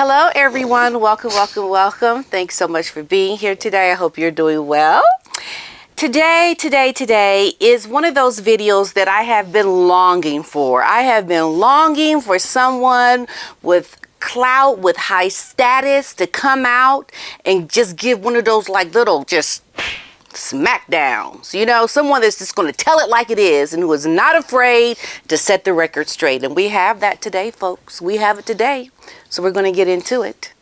Hello, everyone. Welcome, welcome, welcome. Thanks so much for being here today. I hope you're doing well. Today is one of those videos that I have been longing for. I have been longing for someone with clout, with high status to come out and just give one of those like little just smackdowns, you know, someone that's just going to tell it like it is and who is not afraid to set the record straight. And we have that today, folks. We have it today. So we're going to get into it.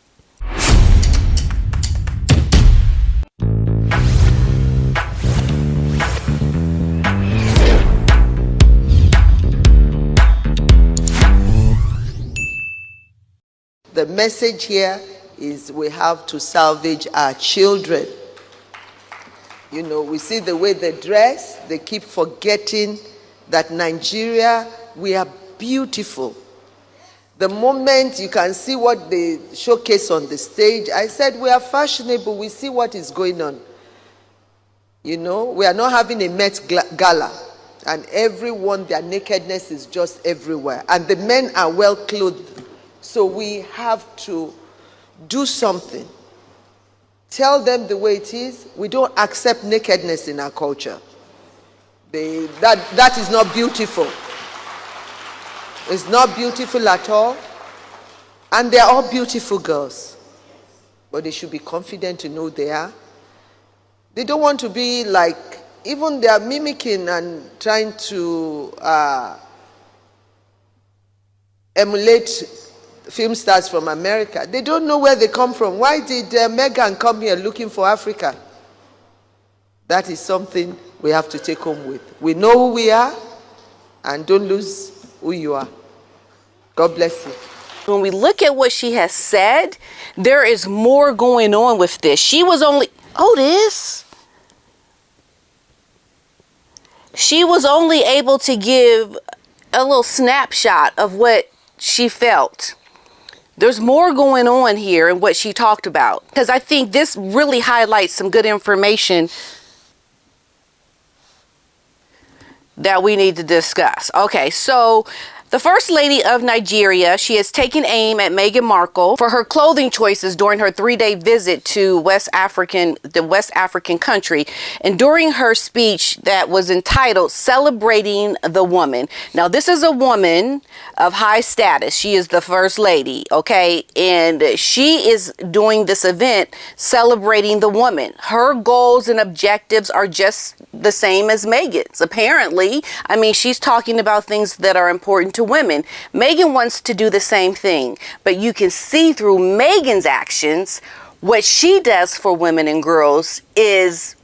The message here is we have to salvage our children. You know, we see the way they dress. They keep forgetting that Nigeria, we are beautiful. The moment you can see what they showcase on the stage, I said we are fashionable. We see what is going on. You know, we are not having a Met Gala. And everyone, their nakedness is just everywhere. And the men are well clothed. So we have to do something. Tell them the way it is. We don't accept nakedness in our culture. That is not beautiful. It's not beautiful at all. And they're all beautiful girls. But they should be confident to know they are. They don't want to be like, even they are mimicking and trying to emulate film stars from America. They don't know where they come from. Why did Meghan come here looking for Africa? That is something we have to take home with. We know who we are, and don't lose who you are. God bless you. When we look at what she has said, there is more going on with this. She was only, she was only able to give a little snapshot of what she felt. There's more going on here in what she talked about, because I think this really highlights some good information that we need to discuss. Okay, so the First Lady of Nigeria, she has taken aim at Meghan Markle for her clothing choices during her 3-day visit to the West African country. And during her speech that was entitled Celebrating the Woman. Now, this is a woman of high status. She is the First Lady, okay? And she is doing this event celebrating the woman. Her goals and objectives are just the same as Meghan's, apparently. I mean, she's talking about things that are important to women. Meghan wants to do the same thing, but you can see through Meghan's actions what she does for women and girls is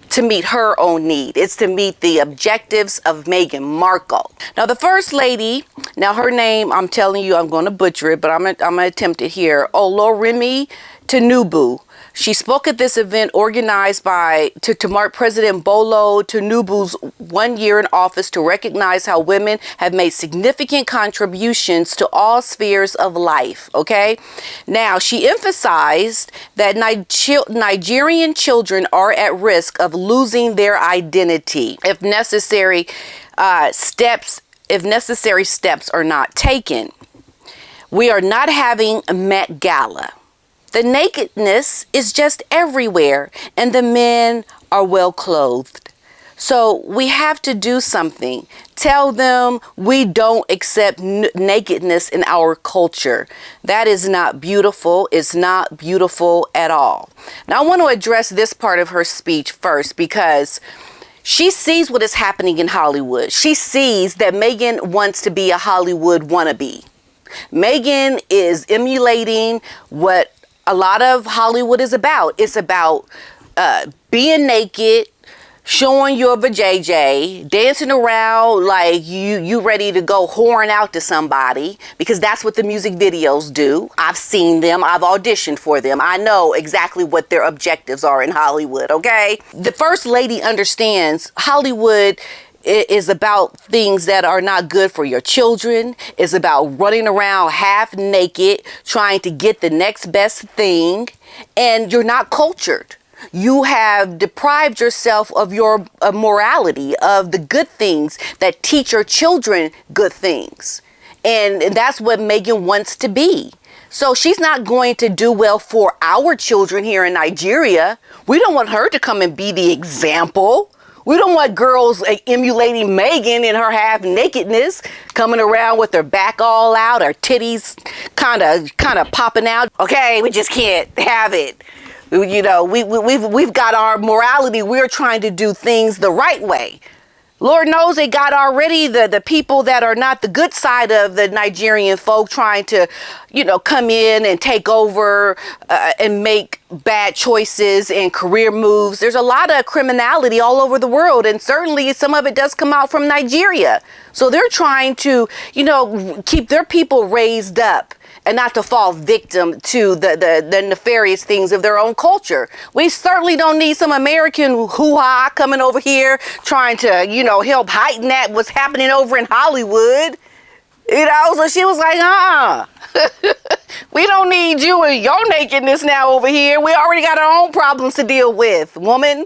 to meet her own need. It's to meet the objectives of Meghan Markle. Now, the First Lady, now her name, I'm telling you, I'm going to butcher it, but I'm going to attempt it here. Olorimi Tinubu. She spoke at this event organized to mark President Bolo Tinubu's 1 year in office to recognize how women have made significant contributions to all spheres of life. Okay. Now, she emphasized that Nigerian children are at risk of losing their identity if necessary steps are not taken. We are not having a Met Gala. The nakedness is just everywhere, and the men are well clothed. So we have to do something. Tell them we don't accept nakedness in our culture. That is not beautiful. It's not beautiful at all. Now, I want to address this part of her speech first, because she sees what is happening in Hollywood. She sees that Meghan wants to be a Hollywood wannabe. Meghan is emulating what a lot of Hollywood is about. It's about being naked, showing your vajayjay, dancing around like you ready to go whoring out to somebody, because that's what the music videos do. I've seen them. I've auditioned for them. I know exactly what their objectives are in Hollywood, okay? The First Lady understands Hollywood is about things that are not good for your children. It's about running around half naked, trying to get the next best thing, and you're not cultured. You have deprived yourself of your morality, of the good things that teach your children good things. And that's what Meghan wants to be. So she's not going to do well for our children here in Nigeria. We don't want her to come and be the example. We don't want girls emulating Meghan in her half nakedness, coming around with her back all out, her titties kind of popping out. Okay, we just can't have it. You know, we've got our morality. We're trying to do things the right way. Lord knows they got already the people that are not the good side of the Nigerian folk trying to, you know, come in and take over and make bad choices and career moves. There's a lot of criminality all over the world, and certainly some of it does come out from Nigeria. So they're trying to, you know, keep their people raised up and not to fall victim to the nefarious things of their own culture. We certainly don't need some American hoo-ha coming over here trying to, you know, help heighten that what's happening over in Hollywood. You know, so she was like, we don't need you and your nakedness now over here. We already got our own problems to deal with, woman.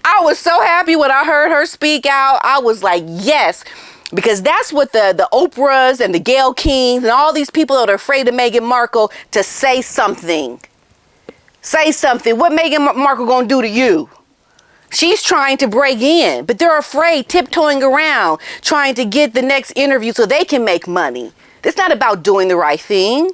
I was so happy when I heard her speak out. I was like, yes. Because that's what the Oprahs and the Gayle Kings and all these people that are afraid of Meghan Markle to say something. Say something. What Meghan Markle gonna do to you? She's trying to break in, but they're afraid, tiptoeing around, trying to get the next interview so they can make money. It's not about doing the right thing.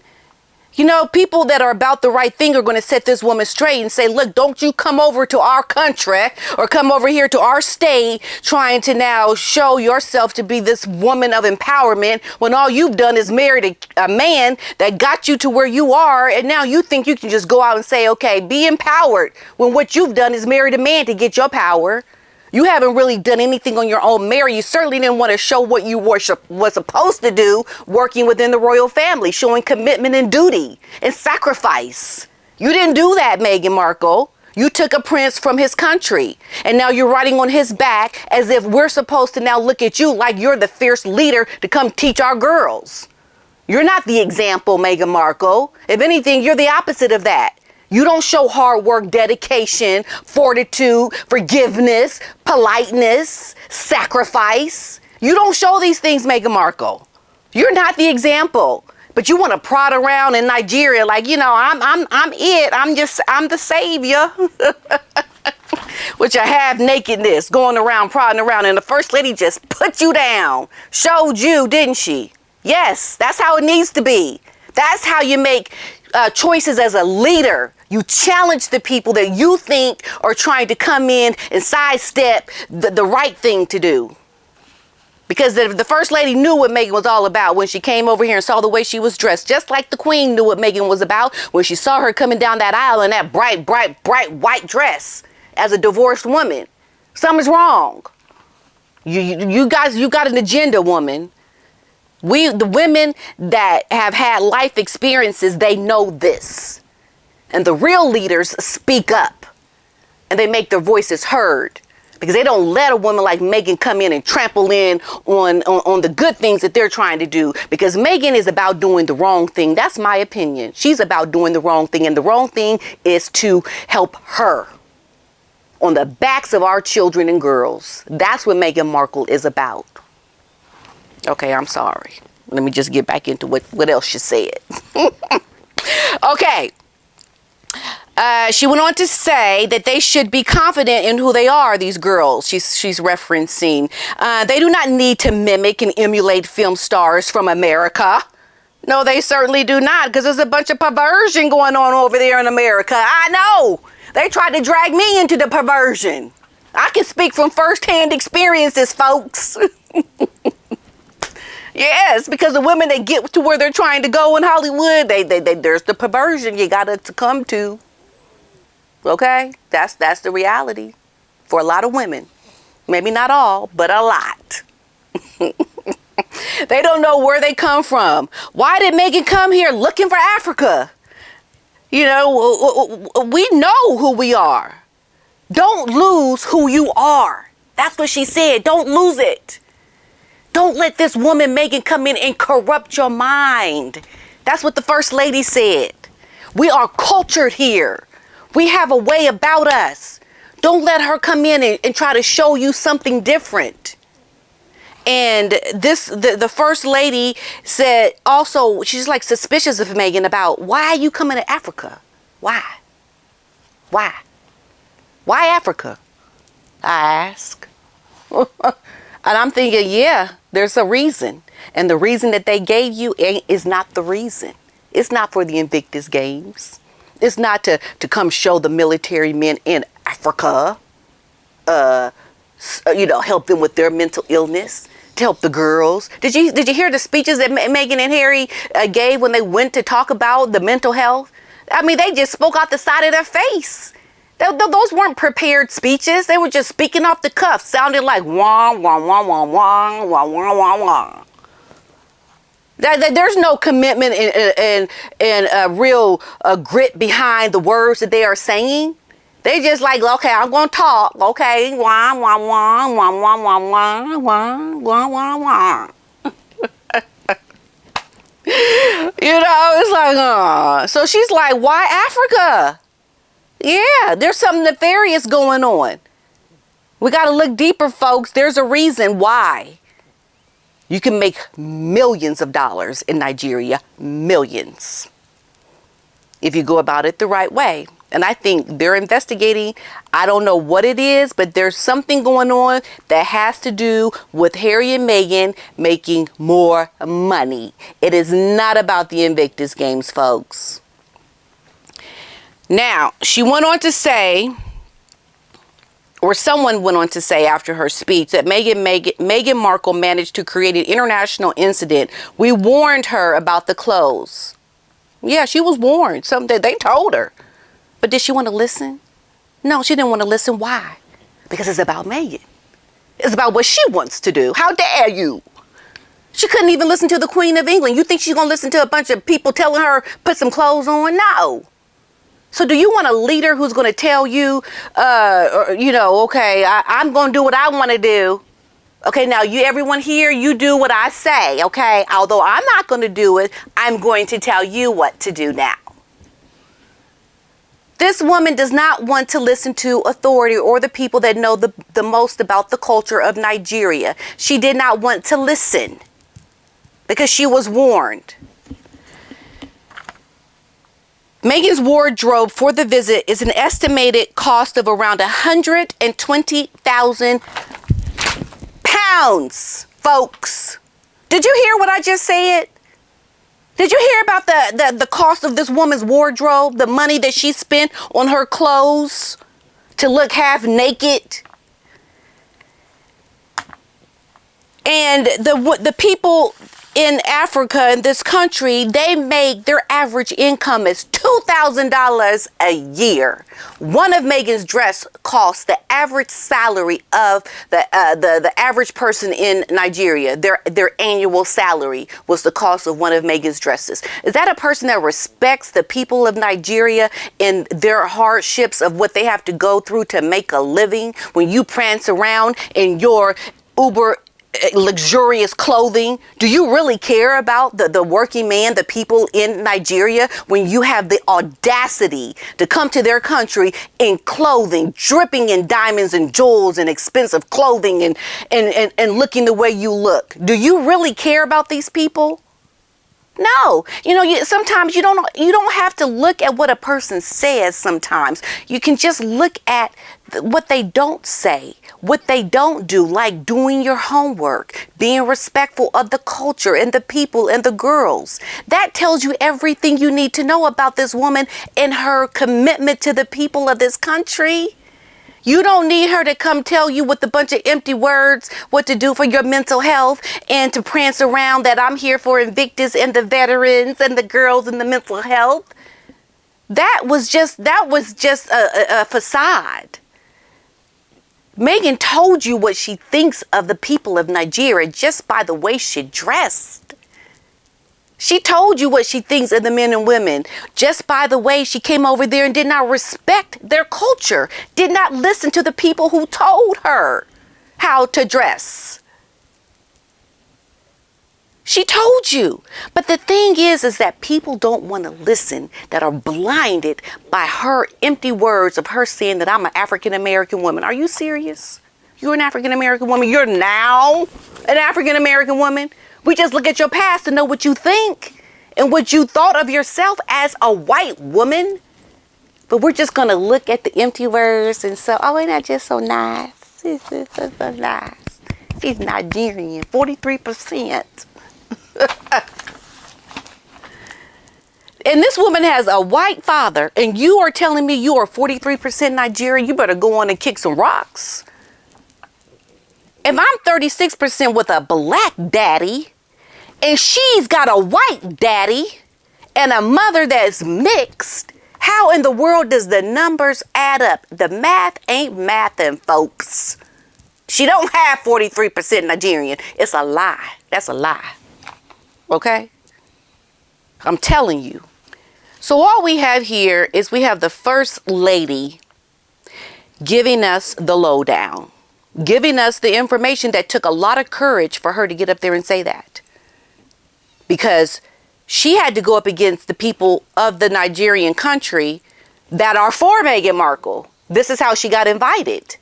You know, people that are about the right thing are going to set this woman straight and say, look, don't you come over to our country or come over here to our state trying to now show yourself to be this woman of empowerment when all you've done is married a man that got you to where you are. And now you think you can just go out and say, okay, be empowered when what you've done is married a man to get your power. You haven't really done anything on your own merit. You certainly didn't want to show what you were supposed to do working within the royal family, showing commitment and duty and sacrifice. You didn't do that, Meghan Markle. You took a prince from his country, and now you're riding on his back as if we're supposed to now look at you like you're the fierce leader to come teach our girls. You're not the example, Meghan Markle. If anything, you're the opposite of that. You don't show hard work, dedication, fortitude, forgiveness, politeness, sacrifice. You don't show these things, Meghan Markle. You're not the example. But you want to prod around in Nigeria like, you know, I'm it. I'm the savior. With your half nakedness going around, prodding around. And the first lady just put you down. Showed you, didn't she? Yes, that's how it needs to be. That's how you make choices as a leader. You challenge the people that you think are trying to come in and sidestep the right thing to do. Because the first lady knew what Meghan was all about when she came over here and saw the way she was dressed. Just like the queen knew what Meghan was about when she saw her coming down that aisle in that bright white dress as a divorced woman. Something's wrong. You guys, you got an agenda, woman. The women that have had life experiences, they know this. And the real leaders speak up and they make their voices heard because they don't let a woman like Meghan come in and trample in on the good things that they're trying to do, because Meghan is about doing the wrong thing. That's my opinion. She's about doing the wrong thing, and the wrong thing is to help her on the backs of our children and girls. That's what Meghan Markle is about. Okay, I'm sorry. Let me just get back into what else she said. Okay. She went on to say that they should be confident in who they are, these girls she's referencing. They do not need to mimic and emulate film stars from America. No, they certainly do not, because there's a bunch of perversion going on over there in America. I know. They tried to drag me into the perversion. I can speak from firsthand experiences, folks. Yes, because the women that get to where they're trying to go in Hollywood, there's the perversion you got to come to. Okay? That's the reality for a lot of women. Maybe not all, but a lot. They don't know where they come from. Why did Meghan come here looking for Africa? You know, we know who we are. Don't lose who you are. That's what she said. Don't lose it. Don't let this woman Meghan come in and corrupt your mind. That's what the First Lady said. We are cultured here. We have a way about us. Don't let her come in and try to show you something different. And the first lady said also, she's like suspicious of Meghan about, why are you coming to Africa? Why? Why Africa? I ask. And I'm thinking, yeah, there's a reason. And the reason that they gave you is not the reason. It's not for the Invictus Games. It's not to come show the military men in Africa, help them with their mental illness, to help the girls. Did you hear the speeches that Meghan and Harry gave when they went to talk about the mental health? I mean, they just spoke out the side of their face. Those weren't prepared speeches. They were just speaking off the cuff, sounding like wah, wah, wah, wah, wah, wah, wah, wah, wah. There's no commitment and real grit behind the words that they are saying. They just like, okay, I'm going to talk. Okay, wah, wah, wah, wah, wah, wah, wah, wah, wah, wah, wah. It's like, So she's like, why Africa? Yeah, there's something nefarious going on. We got to look deeper, folks. There's a reason why. You can make millions of dollars in Nigeria. Millions. If you go about it the right way. And I think they're investigating. I don't know what it is, but there's something going on that has to do with Harry and Meghan making more money. It is not about the Invictus Games, folks. Now, she went on to say, or someone went on to say after her speech, that Meghan Markle managed to create an international incident. We warned her about the clothes. Yeah, she was warned. Something they told her. But did she want to listen? No, she didn't want to listen. Why? Because it's about Meghan. It's about what she wants to do. How dare you? She couldn't even listen to the Queen of England. You think she's going to listen to a bunch of people telling her put some clothes on? No. So do you want a leader who's going to tell you, okay, I'm going to do what I want to do. Okay, now everyone here, you do what I say, okay? Although I'm not going to do it, I'm going to tell you what to do now. This woman does not want to listen to authority or the people that know the most about the culture of Nigeria. She did not want to listen because she was warned. Meghan's wardrobe for the visit is an estimated cost of around £120,000, folks. Did you hear what I just said? Did you hear about the cost of this woman's wardrobe? The money that she spent on her clothes to look half naked? And the people in Africa, in this country, their average income is $2,000 a year. One of Meghan's dress costs the average salary of the average person in Nigeria. Their annual salary was the cost of one of Meghan's dresses. Is that a person that respects the people of Nigeria and their hardships of what they have to go through to make a living? When you prance around in your uber luxurious clothing, do you really care about the working man, the people in Nigeria, when you have the audacity to come to their country in clothing dripping in diamonds and jewels and expensive clothing and looking the way you look? Do you really care about these people? No. Sometimes you don't have to look at what a person says sometimes. You can just look at what they don't say, what they don't do, like doing your homework, being respectful of the culture and the people and the girls. That tells you everything you need to know about this woman and her commitment to the people of this country. You don't need her to come tell you with a bunch of empty words what to do for your mental health and to prance around that I'm here for Invictus and the veterans and the girls and the mental health. That was just a facade. Meghan told you what she thinks of the people of Nigeria just by the way she dressed. She told you what she thinks of the men and women just by the way she came over there and did not respect their culture, did not listen to the people who told her how to dress. She told you. But the thing is that people don't want to listen, that are blinded by her empty words of her saying that I'm an African American woman. Are you serious? You're an African American woman. You're now an African American woman. We just look at your past to know what you think and what you thought of yourself as a white woman. But we're just going to look at the empty words and say, oh, ain't that just so nice? She's just so nice. She's Nigerian, 43%. And this woman has a white father, and you are telling me you are 43% Nigerian? You better go on and kick some rocks. If I'm 36% with a black daddy, and she's got a white daddy, and a mother that's mixed, how in the world does the numbers add up? The math ain't mathin', folks. She don't have 43% Nigerian. It's a lie. That's a lie. Okay? I'm telling you. So all we have here is we have the First Lady giving us the lowdown, giving us the information that took a lot of courage for her to get up there and say that. Because she had to go up against the people of the Nigerian country that are for Meghan Markle. This is how she got invited.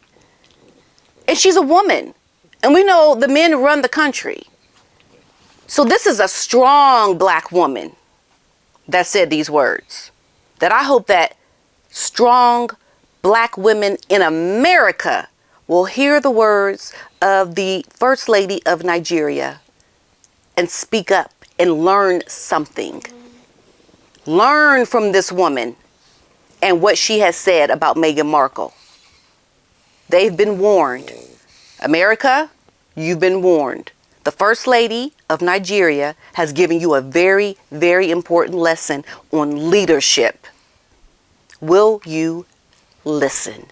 And she's a woman. And we know the men run the country. So this is a strong black woman that said these words. That I hope that strong black women in America will hear the words of the First Lady of Nigeria and speak up and learn something. Learn from this woman and what she has said about Meghan Markle. They've been warned. America, you've been warned. The First Lady of Nigeria has given you a very, very important lesson on leadership. Will you listen?